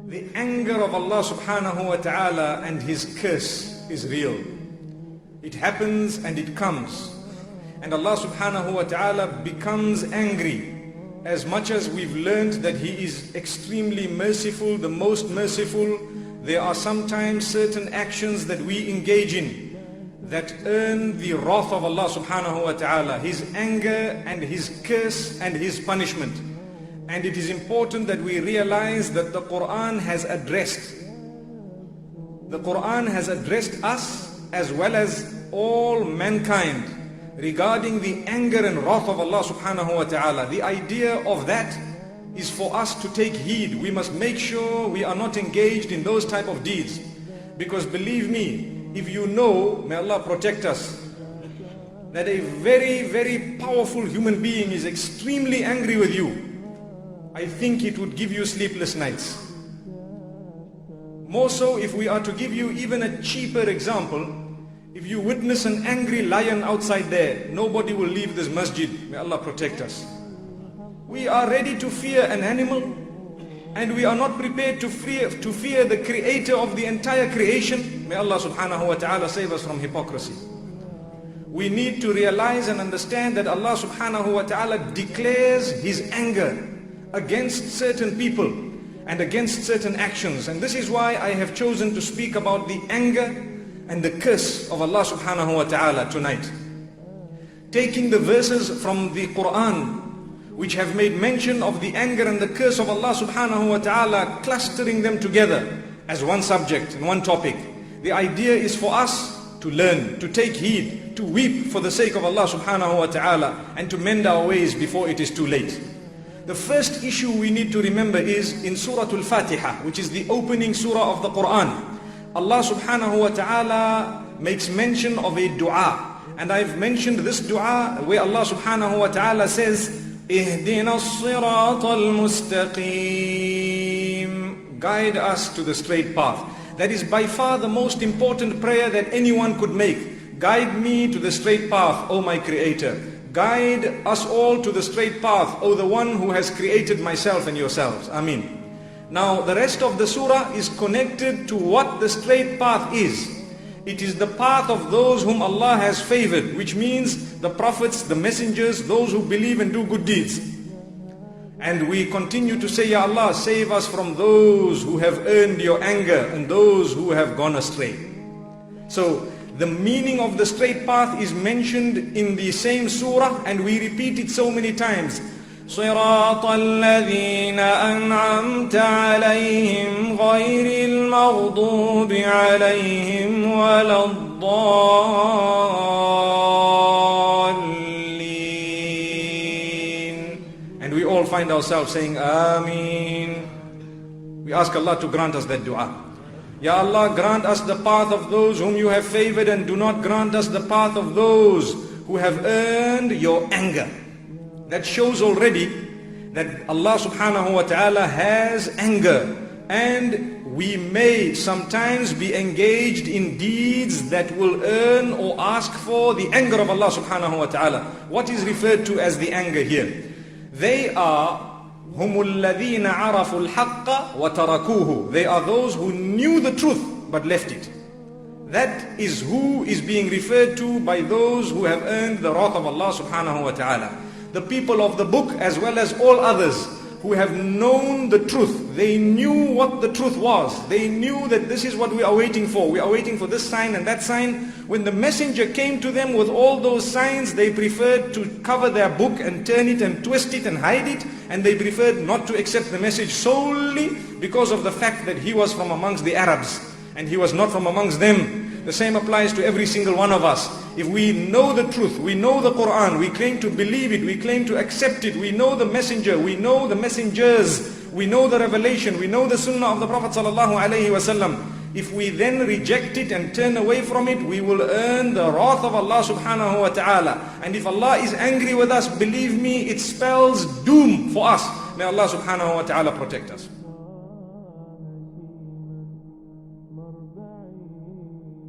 The anger of Allah subhanahu wa ta'ala and His curse is real. It happens and it comes. And Allah subhanahu wa ta'ala becomes angry as much as we've learned that He is extremely merciful, the most merciful. There are sometimes certain actions that we engage in that earn the wrath of Allah subhanahu wa ta'ala, His anger and His curse and His punishment. And it is important that we realize that the Quran has addressed us as well as all mankind regarding the anger and wrath of Allah subhanahu wa ta'ala. The idea of that is for us to take heed. We must make sure we are not engaged in those type of deeds. Because believe me, if you know, may Allah protect us, that a very, very powerful human being is extremely angry with you, I think it would give you sleepless nights. More so if we are to give you even a cheaper example. If you witness an angry lion outside there, nobody will leave this masjid. May Allah protect us. We are ready to fear an animal, and we are not prepared to fear the creator of the entire creation. May Allah subhanahu wa ta'ala save us from hypocrisy. We need to realize and understand that Allah subhanahu wa ta'ala declares His anger against certain people and against certain actions. And this is why I have chosen to speak about the anger and the curse of Allah subhanahu wa ta'ala tonight. Taking the verses from the Quran which have made mention of the anger and the curse of Allah subhanahu wa ta'ala, clustering them together as one subject and one topic. The idea is for us to learn, to take heed, to weep for the sake of Allah subhanahu wa ta'ala, and to mend our ways before it is too late. The first issue we need to remember is in Surah Al-Fatiha, which is the opening surah of the Quran. Allah subhanahu wa ta'ala makes mention of a dua. And I've mentioned this dua where Allah subhanahu wa ta'ala says, Ihdina as-sirata al-mustaqim. Guide us to the straight path. That is by far the most important prayer that anyone could make. Guide me to the straight path, O my Creator. Guide us all to the straight path, O the one who has created myself and yourselves. Ameen. Now the rest of the surah is connected to what the straight path is. It is the path of those whom Allah has favored, which means the prophets, the messengers, those who believe and do good deeds. And we continue to say, Ya Allah, save us from those who have earned your anger and those who have gone astray. So the meaning of the straight path is mentioned in the same surah, and we repeat it so many times. صراط الذين أنعمت عليهم غير المغضوب عليهم ولا الضالين. And we all find ourselves saying Ameen. We ask Allah to grant us that dua. Ya Allah, grant us the path of those whom you have favored, and do not grant us the path of those who have earned your anger. That shows already that Allah subhanahu wa ta'ala has anger, and we may sometimes be engaged in deeds that will earn or ask for the anger of Allah subhanahu wa ta'ala. What is referred to as the anger here? They are هُمُ الَّذِينَ عَرَفُوا الْحَقَّ وَتَرَكُوهُ. They are those who knew the truth but left it. That is who is being referred to by those who have earned the wrath of Allah subhanahu wa ta'ala. The people of the book as well as all others who have known the truth. They knew what the truth was. They knew that this is what we are waiting for. We are waiting for this sign and that sign. When the messenger came to them with all those signs, they preferred to cover their book and turn it and twist it and hide it. And they preferred not to accept the message solely because of the fact that he was from amongst the Arabs and he was not from amongst them. The same applies to every single one of us. If we know the truth, we know the Quran, we claim to believe it, we claim to accept it, we know the messenger, we know the messengers, we know the revelation, we know the sunnah of the Prophet sallallahu alaihi wasallam. If we then reject it and turn away from it, we will earn the wrath of Allah subhanahu wa ta'ala. And if Allah is angry with us, believe me, it spells doom for us. May Allah subhanahu wa ta'ala protect us.